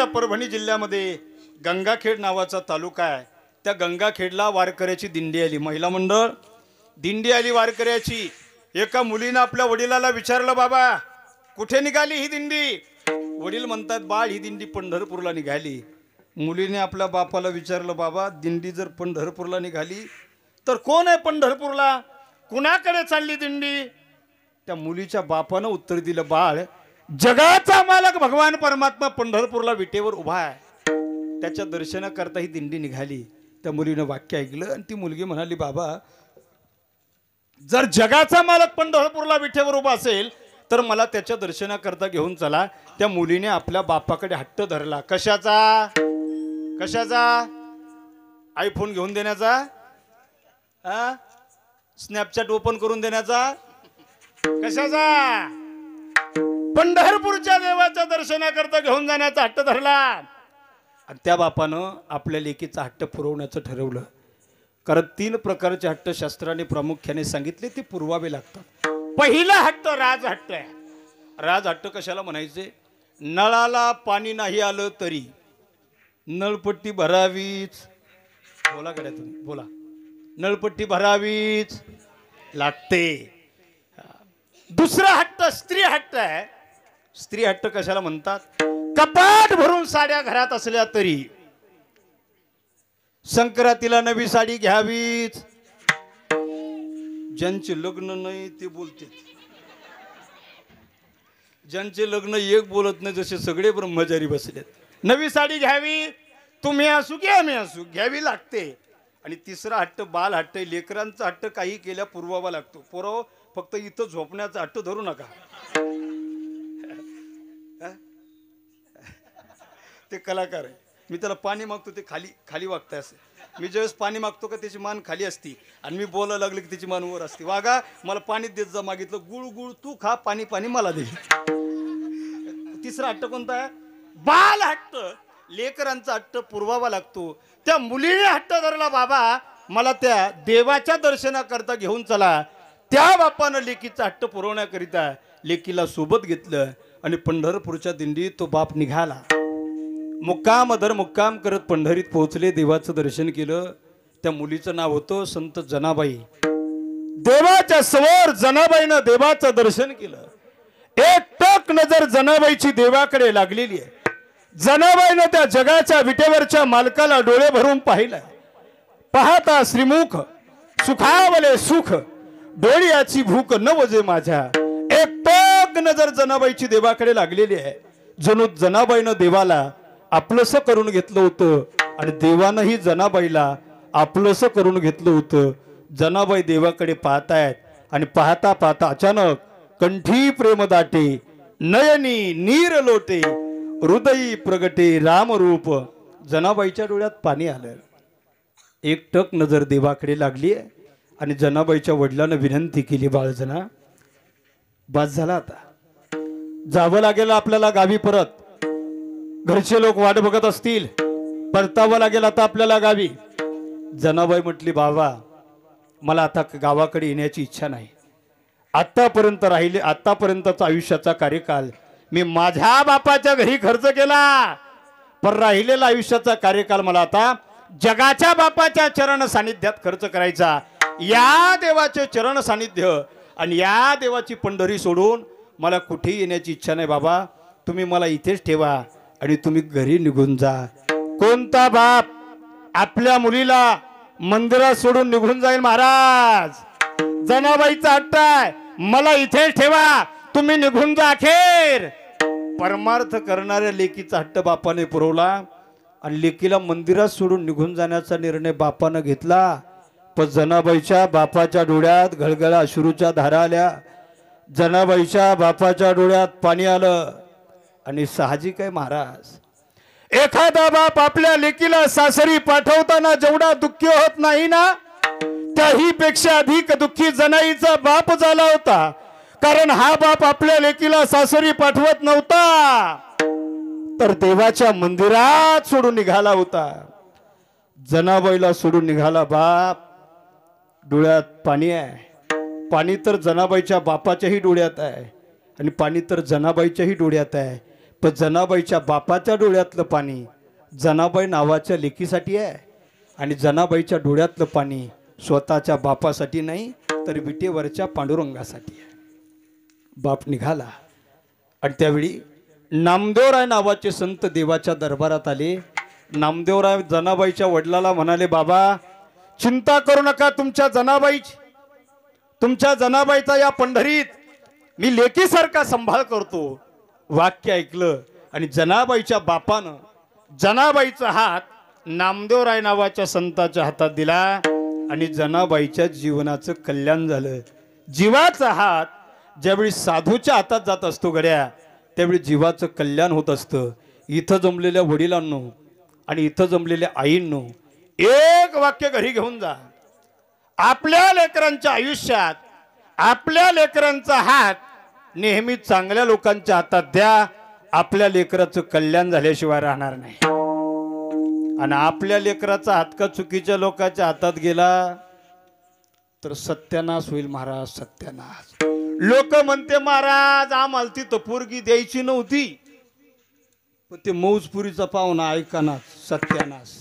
परभणी जिल्ह्यामध्ये गंगाखेड नावाचा तालुका आहे। त्या गंगाखेडला वारकऱ्याची दिंडी आली, महिला मंडळ दिंडी आली वारकऱ्याची। एका मुलीने आपल्या वडिलाला विचारलं, बाबा कुठे निघाली ही दिंडी? वडील म्हणतात, बाळ ही दिंडी पंढरपूरला निघाली। मुलीने आपल्या बापाला विचारलं, बाबा दिंडी जर पंढरपूरला निघाली तर कोण आहे पंढरपूरला, कुणाकडे चालली दिंडी? त्या मुलीच्या बापानं उत्तर दिलं, बाळ जगाचा मालक भगवान परमात्मा पंढरपूरला विटेवर उभा आहे, त्याच्या दर्शनाकरता ही दिंडी निघाली। त्या मुलीनं वाक्य ऐकलं आणि ती मुलगी म्हणाली, बाबा जर जगाचा मालक पंढरपूरला विटेवर उभा असेल तर मला त्याच्या दर्शनाकरता घेऊन चला। त्या मुलीने आपल्या बापाकडे हट्ट धरला। कशाचा? कशाचा? आयफोन घेऊन देण्याचा, स्नॅपचॅट ओपन करून देण्याचा, कशाचा? पंढरपूरच्या देवाच्या दर्शनाकरता घेऊन जाण्याचा हट्ट धरला। आणि त्या बापानं आपल्या लेकीचा हट्ट पुरवण्याचं ठरवलं, कारण 3 प्रकारचे हट्ट शास्त्राने प्रामुख्याने सांगितले, ते पुरवावे लागतात। पहिला हट्ट राजहट्ट आहे। राजहट्ट कशाला म्हणायचे? नळाला पाणी नाही आलं तरी नळपट्टी भरावीच। बोला गड्या तुम्ही, बोला, नळपट्टी भरावीच लागते। दुसरा हट्ट स्त्री हट्ट आहे। स्त्री हट्ट कशाला म्हणतात? कपाट भरून साड्या घरात असल्या तरी संक्रांतीला नवी साडी घ्यावीच। ज्यांचे लग्न नाही ते बोलते, ज्यांचे लग्न एक बोलत नाही, जसे सगळे ब्रह्मचारी बसलेत। नवी साडी घ्यावी, तुम्ही असू की आम्ही असू, घ्यावी लागते। आणि तिसरा हट्ट बाल हट्ट, लेकरांचा हट्ट काही केल्या पुरवावा लागतो। पोरं फक्त इथं झोपण्याचा हट्ट धरू नका, ते कलाकार आहे। मी त्याला पाणी मागतो ते खाली खाली वागताय असं। मी ज्यावेळेस पाणी मागतो का त्याची मान खाली असती आणि मी बोलायला लागले की त्याची मान वर असते। वागा मला पाणी देत जा, मागितलं गुळ गुळ तू खा, पाणी पाणी मला दे। तिसरा हट्ट कोणता आहे? बाल हट्ट, लेकरांचा हट्ट पुरवावा लागतो। त्या मुलीने हट्ट धरला, बाबा मला त्या देवाच्या दर्शनाकरता घेऊन चला। त्या बापानं लेकीचा हट्ट पुरवण्याकरिता लेकीला सोबत घेतलं आणि पंढरपूरच्या दिंडीत तो बाप निघाला। मुक्काम दर मुक्काम करत पंढरीत पोहोचले, देवाचं दर्शन केलं। त्या मुलीचं नाव होतं संत जनाबाई। देवाच्या समोर जनाबाईनं देवाचं दर्शन केलं। एक टक नजर जनाबाईची देवाकडे लागलेली आहे। जनाबाईनं त्या जगाच्या विटेवरच्या मालकाला डोळे भरून पाहिलं। पाहता श्रीमुख सुखावले सुख, डोळ्याची भूक न वजे माझ्या। एक टक नजर जनाबाईची देवाकडे लागलेली आहे। जणू जनाबाईनं देवाला आपलंसं करून घेतलं होतं आणि देवानंही जनाबाईला आपलंसं करून घेतलं होतं। जनाबाई देवाकडे पाहतायत आणि पाहता पाहता अचानक कंठी प्रेम दाटे, नयनी नीर लोटे, हृदयी प्रगटे रामरूप। जनाबाईच्या डोळ्यात पाणी आलं। एक टक नजर देवाकडे लागली आणि जनाबाईच्या वडिलांना विनंती केली, बाळजना बस झाला, आता जावं लागेल आपल्याला गावी परत। घरचे लोक वाट बघत असतील, परतावं लागेल आता आपल्याला गावी। जनाबाई म्हटली, बाबा मला आता गावाकडे येण्याची इच्छा नाही। आतापर्यंतचा आयुष्याचा कार्यकाल मी माझ्या बापाच्या घरी खर्च केला, पण राहिलेला आयुष्याचा कार्यकाल मला आता जगाच्या बापाच्या चरण सानिध्यात खर्च करायचा। या देवाचे चरण सानिध्य आणि या देवाची पंढरी सोडून मला कुठेही येण्याची इच्छा नाही। बाबा तुम्ही मला इथेच ठेवा आणि तुम्ही घरी निघून जा। कोणता बाप आपल्या मुलीला मंदिरात सोडून निघून जाईल महाराज? जनाबाईचा हट्ट आहे, मला इथेच ठेवा, तुम्ही निघून जा। अखेर परमार्थ करणाऱ्या लेकीचा हट्ट बापाने पुरवला आणि लेकीला मंदिरात सोडून निघून जाण्याचा निर्णय बापानं घेतला। पण जनाबाईच्या बापाच्या डोळ्यात घळघळा अश्रूच्या धारा आल्या। जनाबाईच्या बापाच्या डोळ्यात पाणी आलं। आणि साहजिक आहे महाराज, एखादा बाप आपल्या लेकीला सासरी पाठवताना जेवढा दुःखी होत नाही ना, त्याही पेक्षा अधिक दुःखी जनाईचा बाप झाला होता। कारण हा बाप आपल्या लेकीला सासरी पाठवत नव्हता, तर देवाच्या मंदिरात सोडून निघाला होता। जनाबाईला सोडून निघाला बाप, डोळ्यात पाणी आहे। पाणी तर जनाबाईच्या बापाच्याही डोळ्यात आहे आणि पाणी तर जनाबाईच्याही डोळ्यात आहे। पण जनाबाईच्या बापाच्या डोळ्यातलं पाणी जनाबाई नावाच्या लेकीसाठी आहे, आणि जनाबाईच्या डोळ्यातलं पाणी स्वतःच्या बापासाठी नाही तर विटेवरच्या पांडुरंगासाठी आहे. बाप निघाला आणि त्यावेळी नामदेवराय नावाचे संत देवाच्या दरबारात आले. नामदेवराय जनाबाईच्या वडिलाला म्हणाले, बाबा चिंता करू नका, तुमच्या जनाबाईचा या पंढरीत मी लेकीसारखा सांभाळ करतो. वाक्य ऐकलं आणि जनाबाईच्या बापानं जनाबाईचा हात नामदेवराय नावाच्या संताच्या हातात दिला आणि जनाबाईच्या जीवनाचं कल्याण झालं. जीवाचा हात ज्यावेळी साधूच्या हातात जात असतो गड्या, त्यावेळी जीवाचं कल्याण होत असतं. इथं जमलेल्या वडिलांनो आणि इथं जमलेल्या आईंनो, एक वाक्य घरी घेऊन जा. आपल्या लेकरांच्या आयुष्यात आपल्या लेकरांचा हात नेहमी चांगल्या लोकांच्या हातात द्या. आपल्या लेकराचं कल्याण झाल्याशिवाय राहणार नाही. आणि आपल्या लेकराचा हात का चुकीच्या लोकांच्या हातात गेला तर सत्यानाश होईल महाराज, सत्यानाश. लोक म्हणते महाराज आम्हाला ती पोरगी द्यायची नव्हती, पण ते मौजपुरीचा पाहुणा ऐकाना, सत्यानाश.